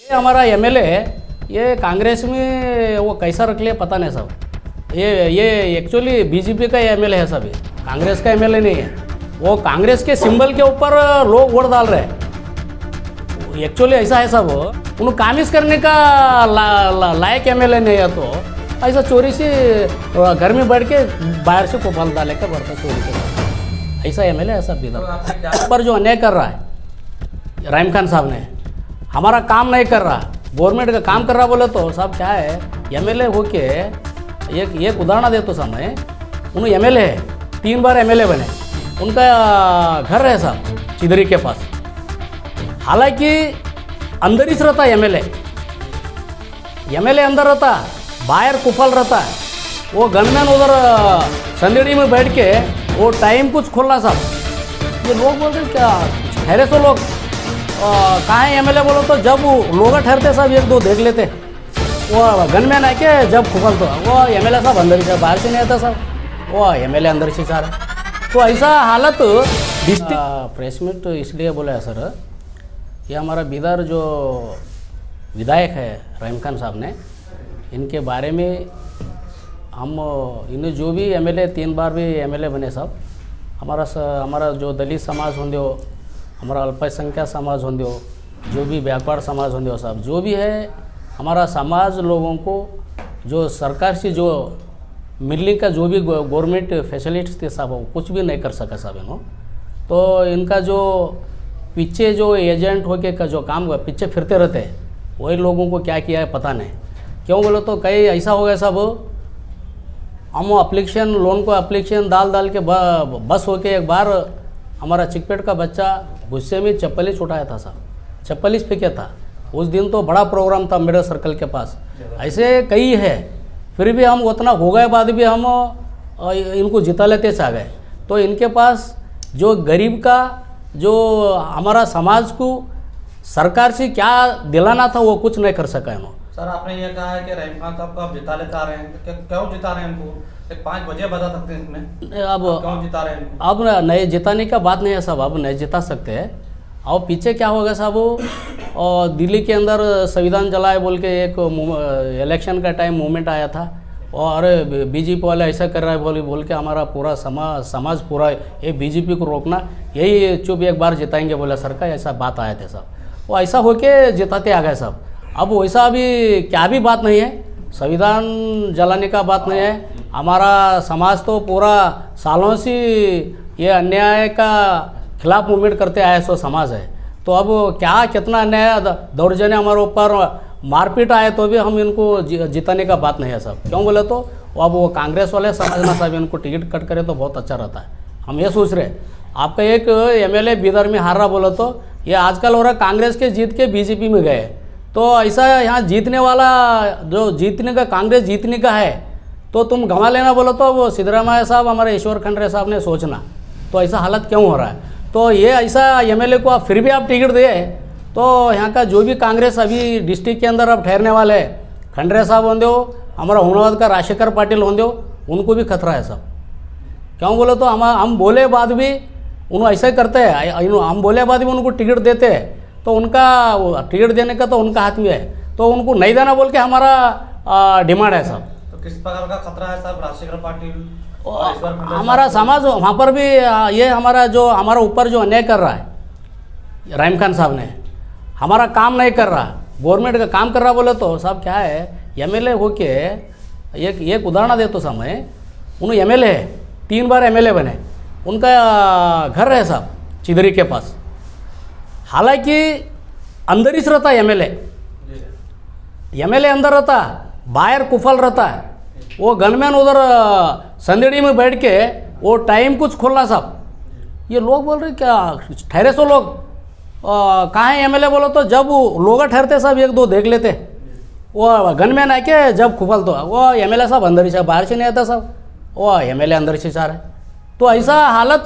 ये हमारा एमएलए है, ये कांग्रेस में वो कैसा रख लिया पता नहीं साहब। ये एक्चुअली बीजेपी का एमएलए है साहब, ये कांग्रेस का एमएलए नहीं है। वो कांग्रेस के सिंबल के ऊपर लोग वोट डाल रहे हैं। एक्चुअली ऐसा है साहब, उन्हें कामिश करने का लायक एमएलए नहीं है, तो ऐसा चोरी से घर में बैठ के बाहर से कोपाल डाले का बढ़ता चोरी के, ऐसा एमएलए है साहब इधर। पर जो अन्याय कर रहा है रहीम खान साहब ने, हमारा काम नहीं कर रहा, गवर्नमेंट का काम कर रहा बोले तो साहब क्या है, एमएलए होके एक उदाहरण दे तो सामने, उन्हें एमएलए है, 3 बार एमएलए बने, उनका घर है साहब चिदरी के पास। हालांकि अंदर ही रहता एमएलए अंदर रहता, बाहर कुफल रहता है। वो गनमैन उधर संदेड़ी में बैठ के वो टाइम कुछ खोलना साहब। ये लोग बोलते क्या ठहरे सो लोग कहाँ है एमएलए बोलो तो, जब लोग ठहरते साहब 1-2 देख लेते, वो गनमैन आके जब खुफल तो वो एमएलए साहब अंदर ही, बाहर से नहीं आता साहब, वो एमएलए अंदर से सारा। तो ऐसा हालत डिस्ट्रिक्ट प्रेस मीट इसलिए बोला है सर, ये हमारा बिदर जो विधायक है रहीम खान साहब ने, इनके बारे में हम इन्हें जो भी एमएलए 3 बार भी एमएलए बने साहब, हमारा जो दलित समाज होंगे हो, हमारा अल्पसंख्यक समाज होंगे हो, जो भी बैकवर्ड समाज होंगे हो साहब, जो भी है हमारा समाज लोगों को जो सरकार से जो मिलने का जो भी गवर्नमेंट फैसिलिटीज थे साहब, वो कुछ भी नहीं कर सका साहब इन्हों। तो इनका जो पीछे जो एजेंट होके का जो काम पीछे फिरते रहते हैं, वही लोगों को क्या किया है पता नहीं। क्यों बोलो तो कहीं ऐसा हो गया साहब, हम एप्लीकेशन लोन को एप्लीकेशन डाल के बस होके एक बार हमारा चिकपेट का बच्चा गुस्से में चप्पल ही छुटाया था साहब, चप्पल ही फेंका था। उस दिन तो बड़ा प्रोग्राम था मेरे सर्कल के पास, ऐसे कई है। फिर भी हम उतना हो गए बाद भी हम इनको जिता लेते चाह गए। तो इनके पास जो गरीब का जो हमारा समाज को सरकार से क्या दिलाना था वो कुछ नहीं कर सका इन्होंने। सर आपने ये कहा है कि रहीम खान साहब को आप जिता लेते आ रहे हैं, क्यों जिता रहे हैं इनको? एक 5 वजह बता सकते हैं इसमें, अब क्यों जिता रहे हैं इनको? अब नए जिताने का बात नहीं है साहब, अब नहीं जिता सकते हैं। और पीछे क्या होगा साहब, और दिल्ली के अंदर संविधान जलाए बोल के एक इलेक्शन का टाइम मूवमेंट आया था, और अरे बीजेपी वाले ऐसा कर रहा है बोल के हमारा पूरा समाज पूरा ये बीजेपी को रोकना, यही चुप एक बार जिताएंगे बोला सरकार, ऐसा बात आया था साहब। वो ऐसा होके जिताते आ गए साहब। अब वैसा अभी क्या भी बात नहीं है, संविधान जलाने का बात नहीं है। हमारा समाज तो पूरा सालों से ये अन्याय का खिलाफ मूवमेंट करते आए सो समाज है। तो अब क्या कितना अन्याय दौर्जन्य हमारे ऊपर मारपीट आए तो भी हम इनको जिताने का बात नहीं है साहब। क्यों बोले तो अब वो कांग्रेस वाले समझना साहब, इनको टिकट कट करे तो बहुत अच्छा रहता है। हम ये सोच रहे आपका एक एमएलए बिदर में हार रहा बोला तो ये आजकल हो रहा कांग्रेस के जीत के बीजेपी में गए। तो ऐसा यहाँ जीतने वाला जो जीतने का कांग्रेस जीतने का है तो तुम गंवा लेना बोलो तो वो सिद्धरामैया साहब हमारे ईश्वर खंडरे साहब ने सोचना। तो ऐसा हालत क्यों हो रहा है? तो ये ऐसा एमएलए को आप फिर भी आप टिकट दे तो यहाँ का जो भी कांग्रेस अभी डिस्ट्रिक्ट के अंदर अब ठहरने वाले हैं, खंडरे साहब होंगे हो, हमारा हुणावत का राजशेखर पाटिल होंगे हो, उनको भी खतरा है सब। क्यों बोलो तो हम बोले बाद भी उन्होंने ऐसा ही करते हैं, हम बोले बाद भी उनको टिकट देते हैं, तो उनका टिकट देने का तो उनका हाथ में है, तो उनको नहीं देना बोल के हमारा डिमांड है साहब। तो किस प्रकार का खतरा है साहब राजशेखर पाटिल और ईश्वर खंडरे? हमारा समाज वहाँ पर भी ये हमारा ऊपर जो अन्याय कर रहा है रहीम खान साहब ने, हमारा काम नहीं कर रहा, गवर्नमेंट का काम कर रहा बोले तो साहब क्या है, एमएलए होके एक उदाहरण दे तो सामने, उन्हें एमएलए है, 3 बार एमएलए बने, उनका घर है साहब चिदरी के पास। हालांकि अंदर ही रहता एमएलए अंदर रहता, बाहर कुफल रहता है। वो गनमैन उधर संदेड़ी में बैठ के वो टाइम कुछ खोलना साहब। ये लोग बोल रहे क्या ठहरे सो लोग कहाँ है एमएलए बोलो तो, जब लोग ठहरते साहब 1-2 देख लेते, वो गनमैन आके जब खुफल तो वो एमएलए साहब अंदर ही साहब, बाहर से नहीं आता साहब, वो एमएलए अंदर से सारा है। तो ऐसा हालत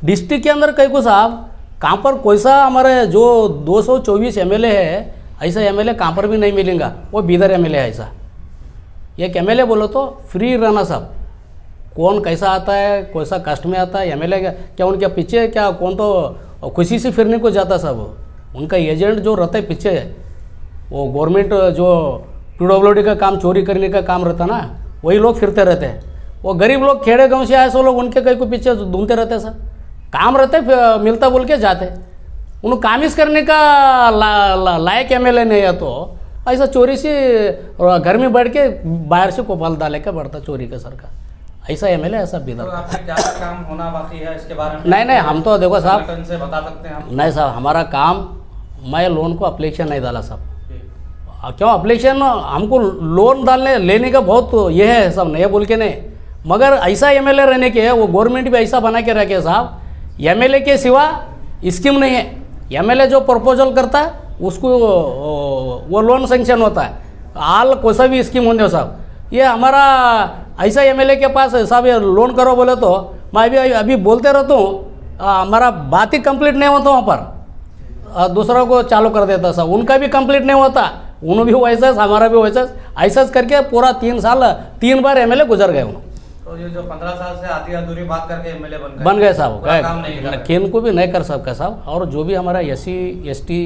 डिस्ट्रिक्ट के अंदर कई को साहब, कहाँ पर कोई सा हमारे जो 224 एमएलए है, ऐसा एमएलए कहाँ पर भी नहीं मिलेगा। वो बिदर एमएलए है ऐसा। एक एमएलए बोलो तो फ्री रहना साहब, कौन कैसा आता है, कौन सा कास्ट में आता है एमएलए क्या उनके पीछे क्या कौन तो खुशी से फिरने को जाता साहब। उनका एजेंट जो रहता है पीछे वो गवर्नमेंट जो PWD का काम चोरी करने का काम रहता ना, वही लोग फिरते रहते हैं। वो गरीब लोग खेड़े गांव से आए सो लोग उनके कहीं को पीछे ढूंढते रहते सर, काम रहते मिलता बोल के जाते, उन्हें कामिस करने का लायक MLA नहीं है। तो ऐसा चोरी से घर में बैठ के बाहर से कोपाल डाले का बढ़ता चोरी का सर का, ऐसा MLA ऐसा बिदर तो आपका क्या काम होना बाकी है इसके बारे में? नहीं हम तो देखो साहब, संगठन से बता सकते हैं हम? नहीं साहब, हमारा काम, मैं लोन को अप्लीकेशन नहीं डाला साहब। क्यों अप्लीकेशन, हमको लोन डालने लेने का बहुत ये है सब, नहीं बोल के नहीं, मगर ऐसा MLA रहने के वो गवर्नमेंट भी ऐसा बना के रखे साहब, MLA के सिवा स्कीम नहीं है। MLA जो प्रपोजल करता है उसको वो लोन सेंक्शन होता है, हाल कोई सा भी स्कीम होने साहब। ये हमारा ऐसा MLA के पास साहब ये लोन करो बोले तो मैं भी अभी बोलते रहता हूँ, हमारा बात ही कंप्लीट नहीं होता वहाँ पर, दूसरों को चालू कर देता साहब, उनका भी कंप्लीट नहीं होता, उन्होंने भी वैसा हमारा भी वैसा, ऐसा करके पूरा 3 साल 3 बार MLA गुजर गए उन्होंने। तो ये जो 15 साल से आधी अधूरी बात करके MLA बन गए साहब, काम नहीं कर रहे। किन को भी नहीं कर सकता साहब। और जो भी हमारा SC ST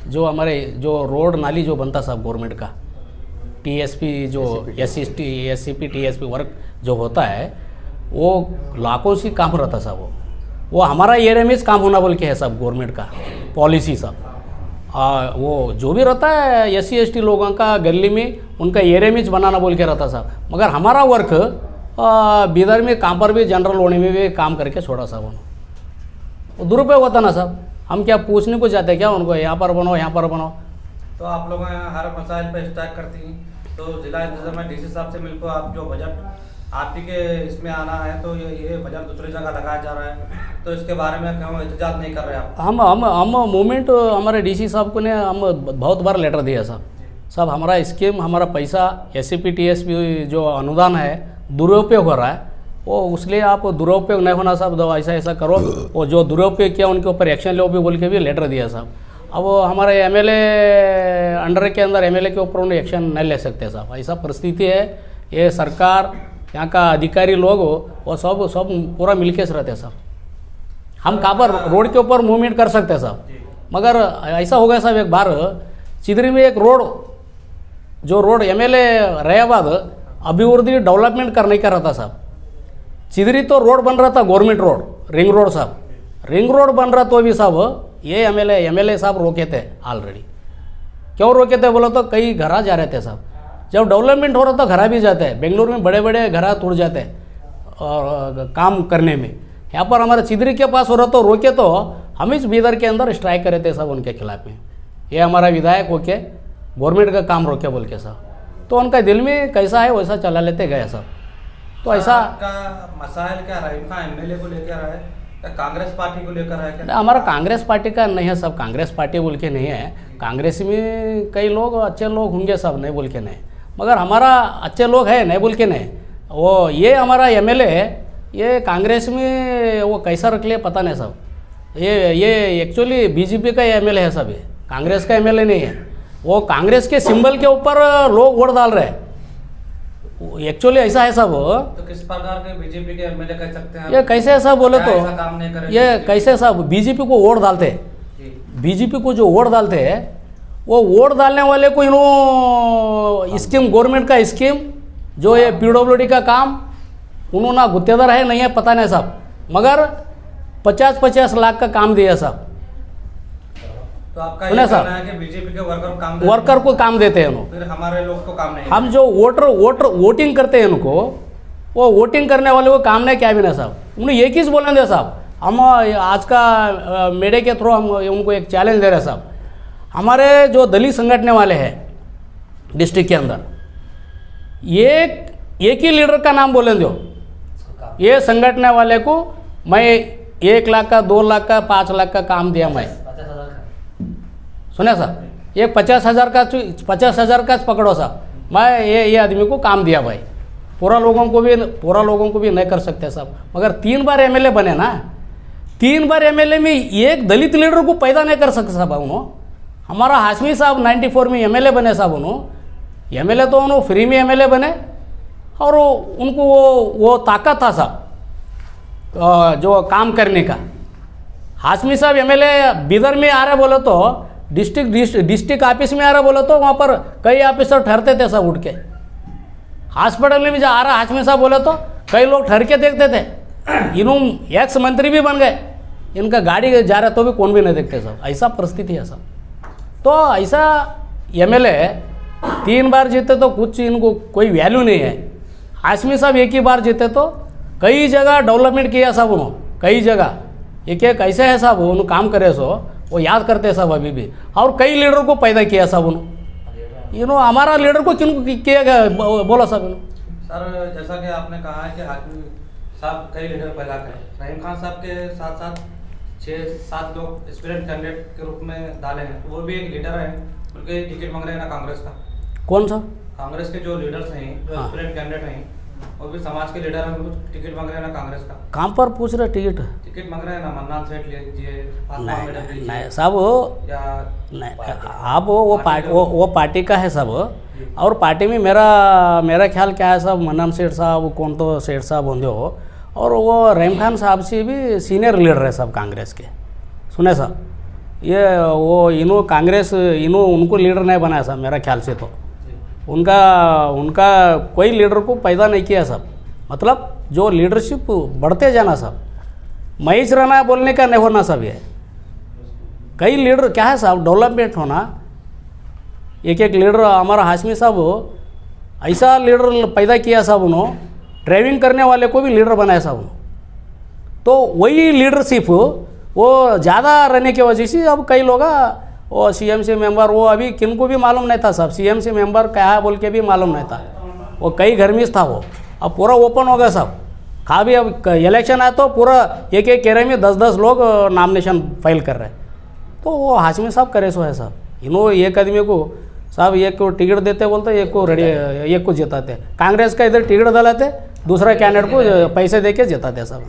जो हमारे जो रोड नाली जो बनता साहब गवर्नमेंट का, TSP जो SC SCP TSP वर्क जो होता है, वो लाखों से काम रहता साहब। वो हमारा एरिया में काम होना बोल के है साहब गवर्नमेंट का पॉलिसी साहब। वो जो भी रहता है SC ST लोगों का गली में उनका एरिया में बनाना बोल के रहता साहब, मगर हमारा वर्क बीदर में काम पर भी जनरल होने में भी काम करके छोड़ा साहब उन्होंने। वो दुरुपयोग होता ना साहब, हम क्या पूछने को जाते क्या उनको, यहाँ पर बनो यहाँ पर बनो। तो आप लोग हर मसाइल पर स्ट्राइक करती हैं, तो जिला इंतजाम में DC साहब से मिलकर आप जो बजट आप ही के इसमें आना है, तो ये बजट दूसरी जगह लगाया जा रहा है, तो इसके बारे में क्यों एहतजाज नहीं कर रहे आप? हम मूवमेंट हमारे DC साहब को ने हम बहुत बार लेटर दिया साहब, हमारा स्कीम हमारा पैसा SCP TSP जो अनुदान है दुरुपयोग हो रहा है, वो उसलिए आप दुरुपयोग नहीं होना साहब, दो ऐसा करो, वो जो दुरुपयोग किया उनके ऊपर एक्शन लो भी बोल के भी लेटर दिया साहब। अब हमारे MLA अंडर के अंदर MLA के ऊपर उन्हें एक्शन नहीं ले सकते साहब, ऐसा परिस्थिति है। ये सरकार यहाँ का अधिकारी लोग वो सब पूरा मिलके से रहते साहब। हम कहाँ पर रोड के ऊपर मूवमेंट कर सकते साहब, मगर ऐसा हो गया साहब एक बार चिदरी में एक रोड जो रोड MLA रहे बाद अभिवृद्धि डेवलपमेंट करने का रहता साहब। चिदरी तो रोड बन रहा था गवर्नमेंट रोड, रिंग रोड साहब, रिंग रोड बन रहा तो भी साहब ये MLA साहब रोके थे ऑलरेडी। क्यों रोके थे बोलो तो कई घरा जा रहे थे साहब, जब डेवलपमेंट हो रहा था घरा भी जाते हैं, बेंगलुरु में बड़े बड़े घरा टूट जाते हैं और काम करने में। यहाँ पर हमारे चिदरी के पास हो रहा तो रोके, तो हम इस बीदर के अंदर स्ट्राइक करे थे साहब उनके खिलाफ में। ये हमारा विधायक होके गवर्नमेंट का काम रोके बोल के साहब, तो उनका दिल में कैसा है वैसा चला लेते गए साहब। तो ऐसा का मसाइल क्या रहा है, MLA को लेकर है या कांग्रेस पार्टी को लेकर है क्या? हमारा कांग्रेस पार्टी का नहीं है सब, कांग्रेस पार्टी बोल के नहीं है, कांग्रेस में कई लोग अच्छे लोग होंगे सब, नहीं बोल के नहीं, मगर हमारा अच्छे लोग है नहीं बोल के नहीं। वो ये हमारा MLA ये कांग्रेस में वो कैसा रख लिया पता नहीं सब, ये एक्चुअली BJP का MLA है सब, ये कांग्रेस का MLA नहीं है। वो कांग्रेस के सिंबल के ऊपर लोग वोट डाल रहे हैं, एक्चुअली ऐसा है सब। तो किस प्रकार के BJP के MLA कह सकते हैं? ये कैसे ऐसा बोले तो काम नहीं करे, ये कैसे सब BJP को वोट डालते, BJP को जो वोट डालते हैं वो वोट डालने वाले को इन्हों स्कीम गवर्नमेंट का स्कीम जो ये PWD का काम उन्होंने गुत्तेदार है नहीं है पता नहीं साहब, मगर 50-50 लाख का काम दिया साहब। तो आपका ये कहना है कि BJP के वर्कर को काम देते हैं उन्होंने, फिर हमारे लोग को काम नहीं। हम जो वोटिंग करते हैं उनको, वो वोटिंग करने वाले को काम नहीं क्या भी ना साहब। उन्हें एक ही बोलने दे साहब, हम आज का मीडिया के थ्रू हम उनको एक चैलेंज दे रहे हैं साहब, हमारे जो दलित संगठने वाले हैं डिस्ट्रिक्ट के अंदर एक ही लीडर का नाम बोलें दो, ये संगठने वाले को मैं 1 लाख का 2 लाख का 5 लाख का काम दिया मैं, सुने साहब, ये 50,000 का पकड़ो साहब, मैं ये आदमी को काम दिया भाई। पूरा लोगों को भी नहीं कर सकते साहब, मगर 3 बार MLA बने ना, 3 बार MLA में एक दलित लीडर को पैदा नहीं कर सकते साहब उन्होंने। हमारा हाशमी साहब 94 में MLA बने साहब, उन्होंने MLA तो उन्होंने फ्री में MLA बने, और उनको वो ताकत था साहब जो काम करने का। हाशमी साहब MLA बिदर में आ रहे बोले तो डिस्ट्रिक्ट ऑफिस में आ रहा बोला तो वहाँ पर कई ऑफिसर ठहरते थे सब उठ के। हॉस्पिटल में भी जा रहा हाशमी साहब बोले तो कई लोग ठहर के देखते थे। इन्हों एक्स मंत्री भी बन गए, इनका गाड़ी जा रहा तो भी कौन भी नहीं देखते सब, ऐसा परिस्थिति है सब। तो ऐसा एमएलए 3 बार जीते तो कुछ इनको कोई वैल्यू नहीं है। हाशमी साहब एक ही बार जीते तो कई जगह डेवलपमेंट किया सब उन्होंने, कई जगह एक ऐसे है साहब उन्होंने काम करे सो वो याद करते हैं सब अभी भी। और कई लीडर को पैदा किया साहब उन्होंने, हमारा लीडर को किन किया गया बोला साहब इन्होंने। सर जैसा कि आपने कहा है कि हाशमी साहब कई लीडर पैदा करें, रहीम खान साहब के साथ साथ 6-7 लोग एस्पिरेंट कैंडिडेट के रूप में डाले हैं, तो वो भी एक लीडर हैं, उनके टिकट मांग रहे हैं ना कांग्रेस का। कौन सा? कांग्रेस के जो लीडर्स हैं, जो एस्पिरेंट कैंडिडेट हैं, वो भी समाज के लीडर हैं, उनको टिकट मांग रहे हैं ना कांग्रेस का। कहाँ पर पूछ रहे टिकट? टिकट मांग रहे हैं ना मन्नान सेठ लीजिए, नहीं साहब, या नहीं आप वो पार्टी का है सब। और पार्टी में मेरा ख्याल क्या है साहब, मन्नान सेठ साहब कौन तो सेठ साहब होंगे हो, और वो रहीम खान साहब से भी सीनियर लीडर है सब कांग्रेस के। सुने साहब, ये वो कांग्रेस उनको लीडर नहीं बनाया साहब मेरा ख्याल से तो। उनका कोई लीडर को पैदा नहीं किया साहब। मतलब जो लीडरशिप बढ़ते जाना साहब, महेश रहना बोलने का नहीं होना सब। ये कई लीडर क्या है साहब, डेवलपमेंट होना। एक लीडर हमारा हाशमी साहब ऐसा लीडर पैदा किया साहब उन्होंने, ड्राइविंग करने वाले को भी लीडर बनाया साहब उन्होंने। तो वही लीडरशिप वो ज़्यादा रहने की वजह से अब कई लोग वो सीएमसी मेंबर, वो अभी किनको भी मालूम नहीं था साहब, सीएमसी मेंबर क्या है बोल के भी मालूम नहीं था। वो कई घर में था वो, अब पूरा ओपन हो गया साहब। खा भी अब इलेक्शन आया तो पूरा एक एरिया में 10-10 लोग नॉमिनेशन फाइल कर रहे हैं। तो वो हाशमी साहब करे सो है साहब। इन्होंने एक आदमी को साहब एक को टिकट देते बोलते, एक को जिताते। कांग्रेस का इधर टिकट दिलाते, दूसरा कैंडिडेट को पैसे दे के जिताते साहब।